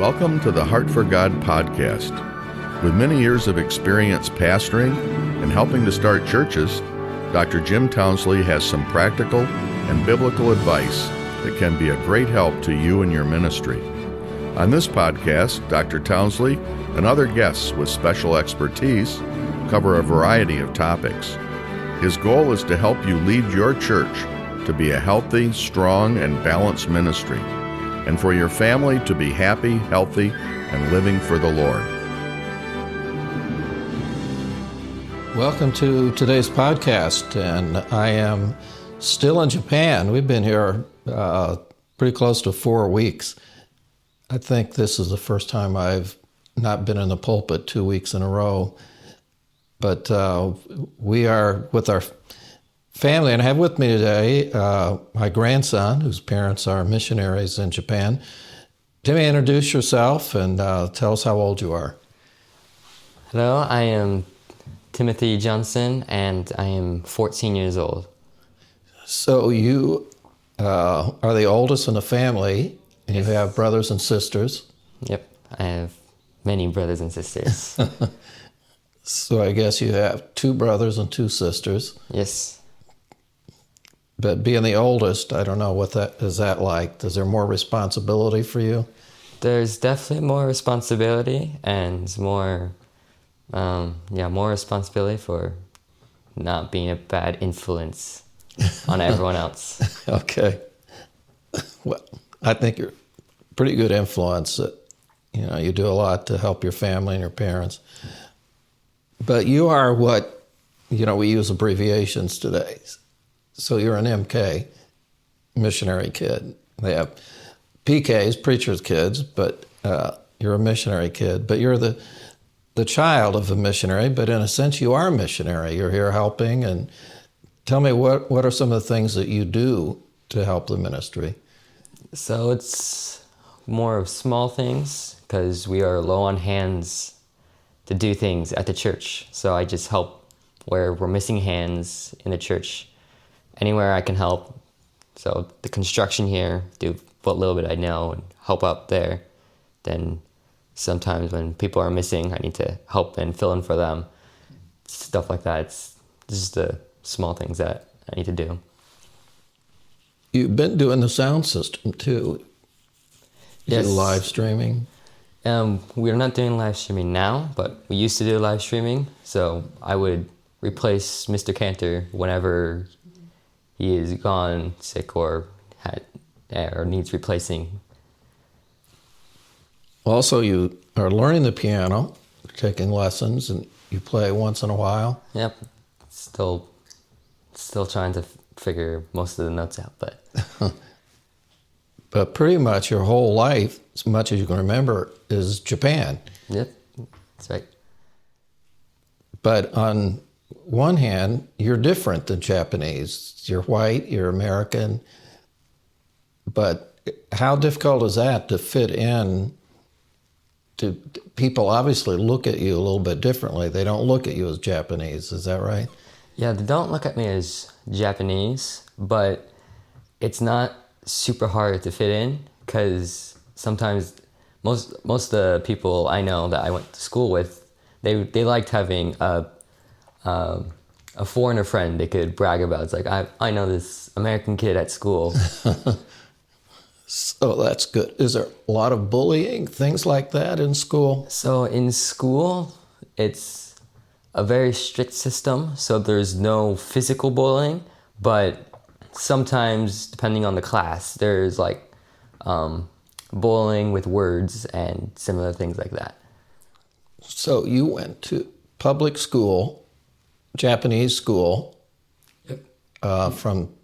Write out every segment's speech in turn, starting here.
Welcome to the Heart for God podcast. With many years of experience pastoring and helping to start churches, Dr. Jim Townsley has some practical and biblical advice that can be a great help to you and your ministry. On this podcast, Dr. Townsley and other guests with special expertise cover a variety of topics. His goal is to help you lead your church to be a healthy, strong, and balanced ministry, and for your family to be happy, healthy, and living for the Lord. Welcome to today's podcast, and I am still in Japan. We've been here pretty close to 4 weeks. I think this is the first time I've not been in the pulpit 2 weeks in a row. But we are with our family, and I have with me today my grandson, whose parents are missionaries in Japan. Timmy, introduce yourself and tell us how old you are. Hello, I am Timothy Johnson, and I am 14 years old. So you are the oldest in the family, and you have brothers and sisters. Yep, I have many brothers and sisters. So I guess you have 2 brothers and 2 sisters. Yes. But being the oldest, I don't know, what that is that like? Is there more responsibility for you? There's definitely more responsibility and more responsibility for not being a bad influence on everyone else. Okay. Well, I think you're a pretty good influence. You do a lot to help your family and your parents. But you are what, we use abbreviations today. So you're an MK, missionary kid. They have PKs, preacher's kids, but you're a missionary kid. But you're the child of a missionary, but in a sense you are a missionary. You're here helping. And tell me, what are some of the things that you do to help the ministry? So it's more of small things because we are low on hands to do things at the church. So I just help where we're missing hands in the church. Anywhere I can help. So the construction here, do what little bit I know and help out there. Then sometimes when people are missing, I need to help and fill in for them. Stuff like that. It's just the small things that I need to do. You've been doing the sound system too. Yes. Live streaming? We're not doing live streaming now, but we used to do live streaming. So I would replace Mr. Cantor whenever he is gone sick or needs replacing. Also, you are learning the piano, taking lessons, and you play once in a while. Yep. Still trying to figure most of the notes out, but... But pretty much your whole life, as much as you can remember, is Japan. Yep, that's right. But on one hand, you're different than Japanese. You're white, you're American. But how difficult is that to fit in? People obviously look at you a little bit differently. They don't look at you as Japanese, is that right? Yeah, they don't look at me as Japanese, but it's not super hard to fit in because sometimes most of the people I know that I went to school with, they liked having a foreigner friend they could brag about. It's like, I know this American kid at school. So that's good. Is there a lot of bullying, things like that in school? So in school, it's a very strict system. So there's no physical bullying, but sometimes, depending on the class, there's like bullying with words and similar things like that. So you went to public school, Japanese school, yep. From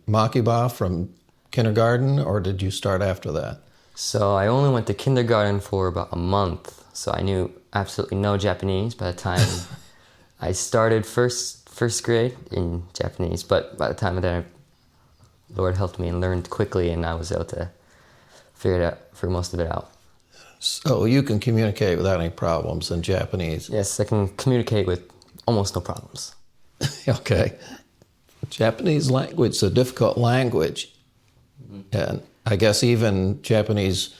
Makiba, from kindergarten, or did you start after that? So I only went to kindergarten for about a month, so I knew absolutely no Japanese by the time I started first grade in Japanese, but by the time that Lord helped me and learned quickly, and I was able to figure most of it out. So you can communicate without any problems in Japanese? Yes, I can communicate with almost no problems. Okay. Japanese language is a difficult language. And I guess even Japanese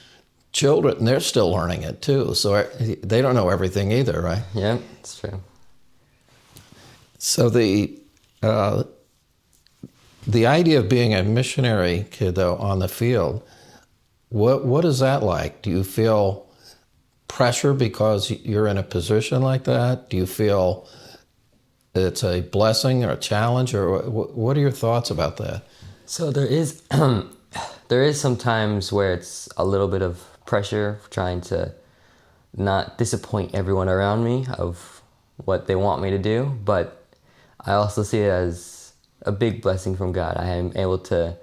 children, they're still learning it too. So they don't know everything either, right? Yeah, it's true. So the idea of being a missionary kid, though, on the field, what is that like? Do you feel pressure because you're in a position like that? Do you feel it's a blessing or a challenge, or what are your thoughts about that? So there is there is some times where it's a little bit of pressure trying to not disappoint everyone around me of what they want me to do, but I also see it as a big blessing from God. I am able to,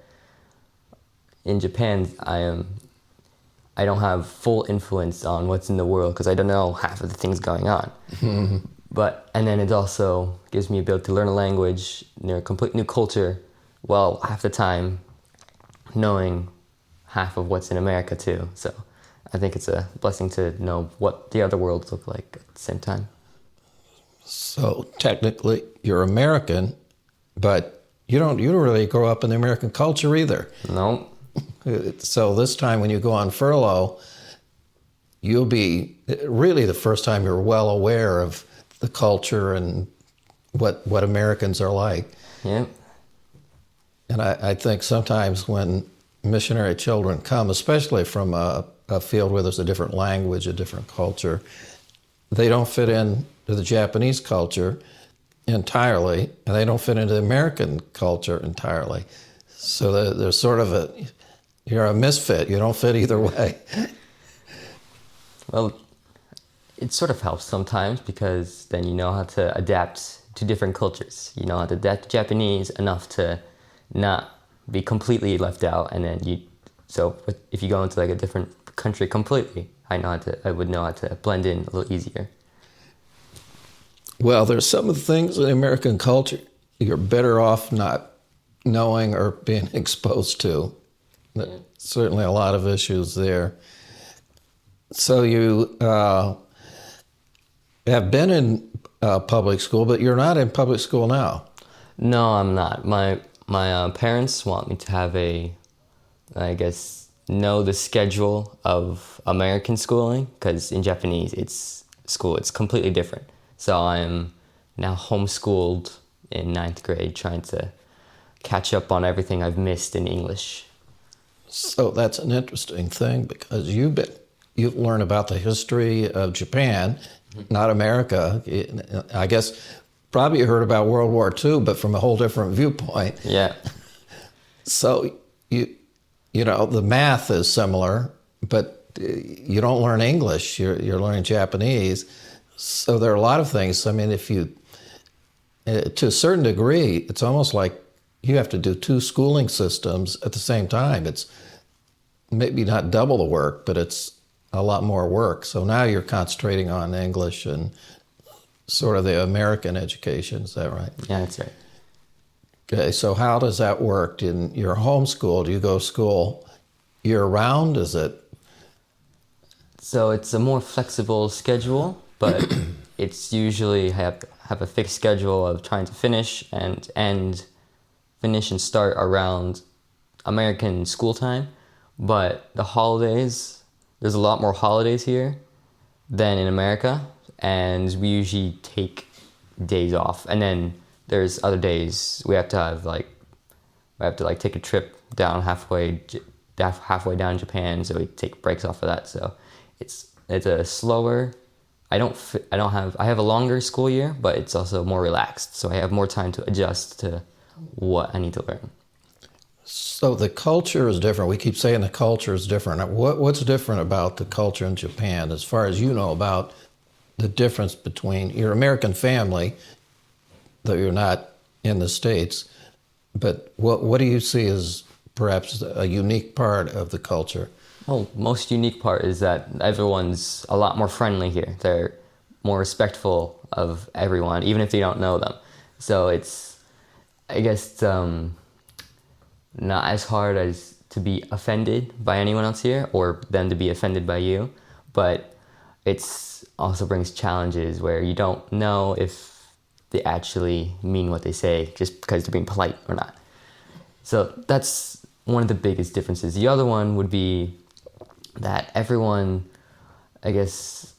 in Japan, I don't have full influence on what's in the world because I don't know half of the things going on. And then it also gives me ability to learn a language, a complete new culture, well, half the time knowing half of what's in America too. So I think it's a blessing to know what the other worlds look like at the same time. So technically, you're American, but you don't really grow up in the American culture either. No. So this time when you go on furlough, you'll be really the first time you're well aware of the culture and what Americans are like. Yeah. And I think sometimes when missionary children come, especially from a field where there's a different language, a different culture, they don't fit in to the Japanese culture entirely, and they don't fit into the American culture entirely. So there's sort of you're a misfit. You don't fit either way. Well, it sort of helps sometimes because then you know how to adapt to different cultures. You know how to adapt to Japanese enough to not be completely left out, and then if you go into like a different country completely, I would know how to blend in a little easier. Well, there's some of the things in the American culture you're better off not knowing or being exposed to. Yeah. Certainly a lot of issues there. So you have been in public school, but you're not in public school now. No, I'm not. My parents want me to have know the schedule of American schooling, because in Japanese it's completely different. So I'm now homeschooled in 9th grade, trying to catch up on everything I've missed in English. So that's an interesting thing, because you've learned about the history of Japan, not America. I guess probably you heard about World War II, but from a whole different viewpoint. Yeah. So you know, the math is similar, but you don't learn English. You're learning Japanese. So there are a lot of things. I mean, if you, to a certain degree, it's almost like you have to do 2 schooling systems at the same time. It's maybe not double the work, but it's a lot more work. So now you're concentrating on English and sort of the American education. Is that right? Yeah, that's right. Okay, so how does that work? In your homeschool, do you go to school year-round? Is it? So it's a more flexible schedule, but it's usually have a fixed schedule of trying to finish and start around American school time. But the holidays, there's a lot more holidays here than in America, and we usually take days off. And then there's other days we have to take a trip down halfway down Japan, so we take breaks off of that. So it's a slower. I have a longer school year, but it's also more relaxed, so I have more time to adjust to what I need to learn. So the culture is different. We keep saying the culture is different. What's different about the culture in Japan, as far as you know about the difference between your American family, though you're not in the States, but what do you see as perhaps a unique part of the culture? Well, most unique part is that everyone's a lot more friendly here. They're more respectful of everyone, even if they don't know them. So it's, I guess, not as hard as to be offended by anyone else here or them to be offended by you. But it's also brings challenges where you don't know if they actually mean what they say just because they're being polite or not. So that's one of the biggest differences. The other one would be that everyone, I guess,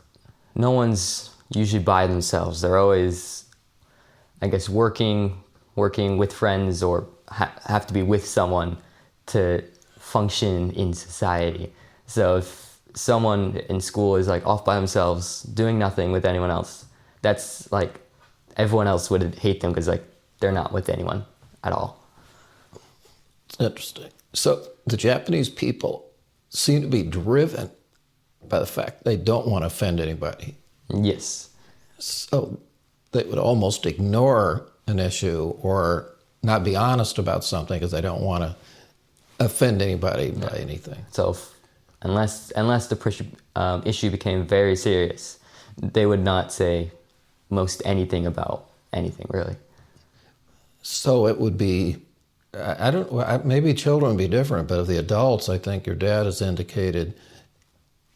no one's usually by themselves. They're always, I guess, working with friends or have to be with someone to function in society. So if someone in school is like off by themselves, doing nothing with anyone else, that's like everyone else would hate them because like they're not with anyone at all. Interesting. So the Japanese people seem to be driven by the fact they don't want to offend anybody. Yes. So they would almost ignore an issue or not be honest about something because they don't want to offend anybody by anything. So unless the issue became very serious, they would not say most anything about anything, really. So it would be, I don't, maybe children would be different, but of the adults, I think your dad has indicated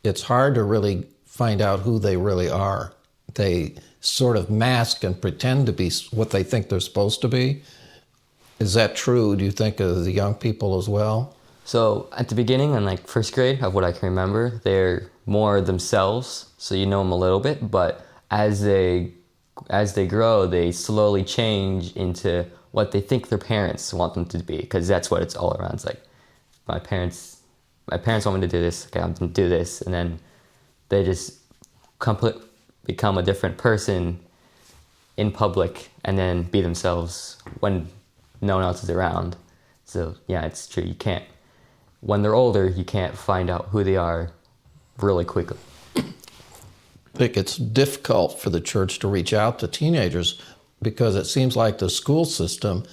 it's hard to really find out who they really are. They sort of mask and pretend to be what they think they're supposed to be. Is that true, do you think, of the young people as well? So at the beginning, in like first grade, of what I can remember, they're more themselves, so you know them a little bit, but as they grow, they slowly change into what they think their parents want them to be, because that's what it's all around. It's like, my parents want me to do this, okay, I'm going to do this, and then they just become a different person in public and then be themselves when no one else is around. So yeah, it's true. When they're older, you can't find out who they are really quickly. I think it's difficult for the church to reach out to teenagers because it seems like the school system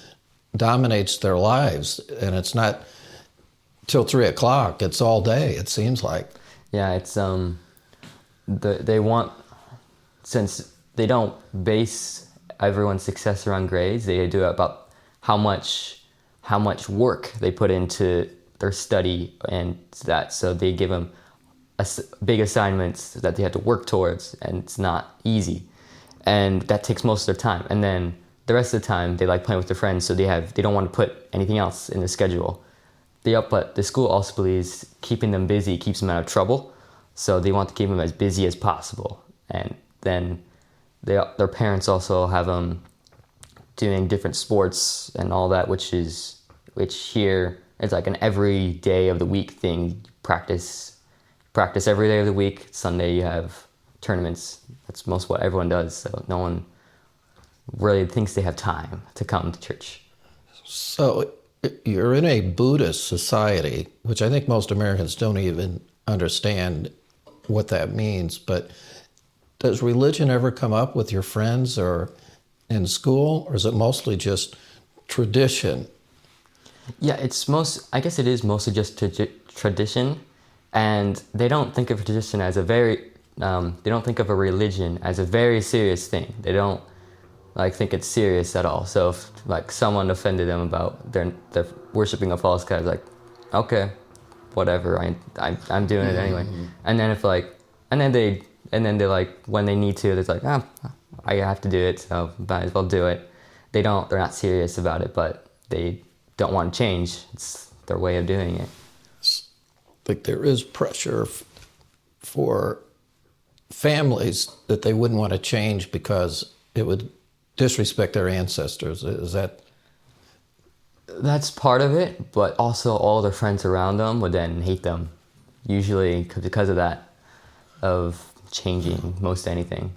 dominates their lives, and it's not till 3 o'clock. It's all day, it seems like. Yeah, it's they want, since they don't base everyone's success around grades, they do it about how much work they put into their study and that. So they give them big assignments that they have to work towards, and it's not easy, and that takes most of their time. And then the rest of the time they like playing with their friends, so they don't want to put anything else in the schedule. But the school also believes keeping them busy keeps them out of trouble, so they want to keep them as busy as possible. And then their parents also have them doing different sports and all that, which here is like an every day of the week thing. Practice every day of the week. Sunday you have tournaments. That's most what everyone does, so no one really thinks they have time to come to church. So you're in a Buddhist society, which I think most Americans don't even understand what that means, but does religion ever come up with your friends or in school, or is it mostly just tradition? Yeah, I guess it is mostly just tradition, and they don't think of tradition as they don't think of a religion as a very serious thing. They don't think it's serious at all. So if someone offended them about they're worshiping a false god, it's like, okay, whatever, I'm doing it anyway. And then and then they when they need to, it's like, I have to do it, so might as well do it. They're not serious about it, but they don't want to change. It's their way of doing it. I think there is pressure for families that they wouldn't want to change because it would disrespect their ancestors. Is that? That's part of it, but also all their friends around them would then hate them, usually because of that, of changing most anything.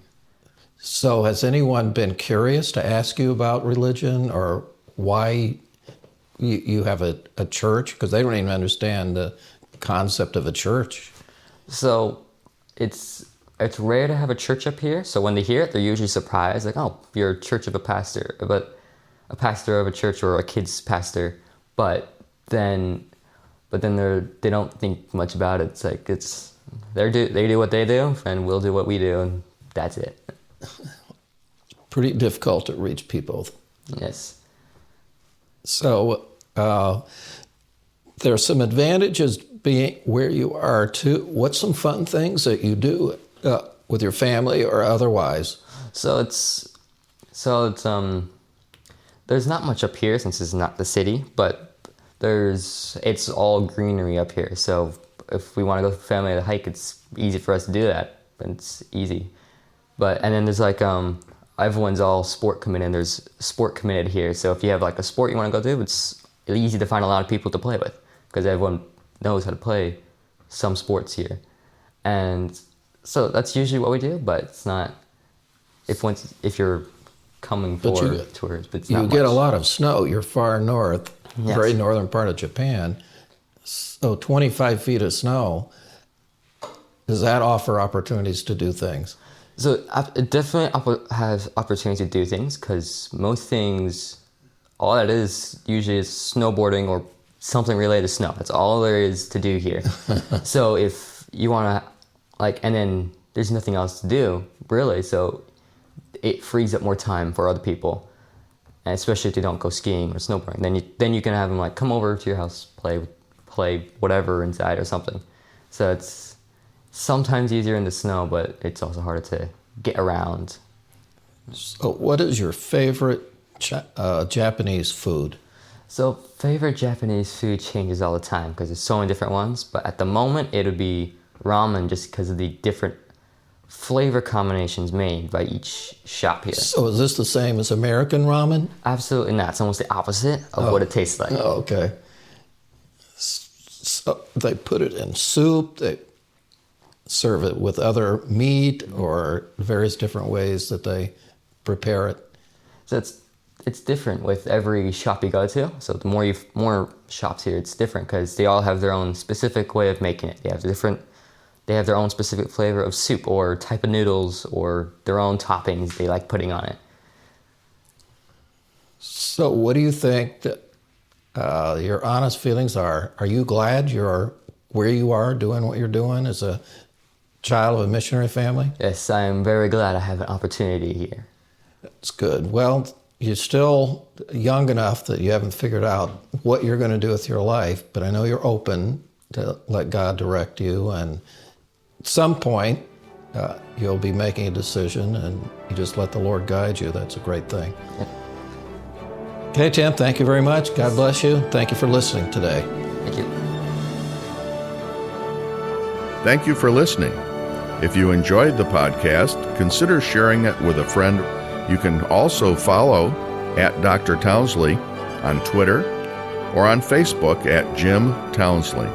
So has anyone been curious to ask you about religion or why you have a church? Because they don't even understand the concept of a church. So it's rare to have a church up here. So when they hear it, they're usually surprised, like, oh, you're a church of a pastor, but a pastor of a church or a kid's pastor. But then they don't think much about it. It's like they do what they do, and we'll do what we do, and that's it. Pretty difficult to reach people. Yes. So there are some advantages being where you are too. What's some fun things that you do with your family or otherwise? So it's there's not much up here since it's not the city, but it's all greenery up here. So if we want to go with family to hike, it's easy for us to do that. It's easy. And then there's like everyone's all sport committed. There's sport committed here. So if you have like a sport you want to go do, it's easy to find a lot of people to play with because everyone knows how to play some sports here. And so that's usually what we do. But it's not if you're coming for tours, but it's not you much. get a lot of snow. You're far north, Yes. very northern part of Japan. So 25 feet of snow, does that offer opportunities to do things? So it definitely has opportunity to do things because most things, all that is usually is snowboarding or something related to snow. That's all there is to do here. So if you want to, and then there's nothing else to do, really. So it frees up more time for other people. And especially if they don't go skiing or snowboarding. Then you can have them come over to your house, play whatever inside or something. So it's sometimes easier in the snow, but it's also harder to get around. So what is your favorite Japanese food? So favorite Japanese food changes all the time because there's so many different ones. But at the moment, it would be ramen just because of the different flavor combinations made by each shop here. So is this the same as American ramen? Absolutely not. It's almost the opposite of what it tastes like. Oh, okay. So they put it in soup, they serve it with other meat or various different ways that they prepare it. So it's different with every shop you go to. So the more shops here, it's different because they all have their own specific way of making it. They have their own specific flavor of soup or type of noodles or their own toppings they like putting on it. So what do you think that your honest feelings are? Are you glad you're where you are doing what you're doing as a child of a missionary family? Yes, I am very glad I have an opportunity here. That's good. Well, you're still young enough that you haven't figured out what you're going to do with your life, but I know you're open to let God direct you, and at some point you'll be making a decision and you just let the Lord guide you. That's a great thing. Yep. Okay, Tim, thank you very much. God bless you. Thank you for listening today. Thank you. Thank you for listening. If you enjoyed the podcast, consider sharing it with a friend. You can also follow at Dr. Townsley on Twitter or on Facebook at Jim Townsley.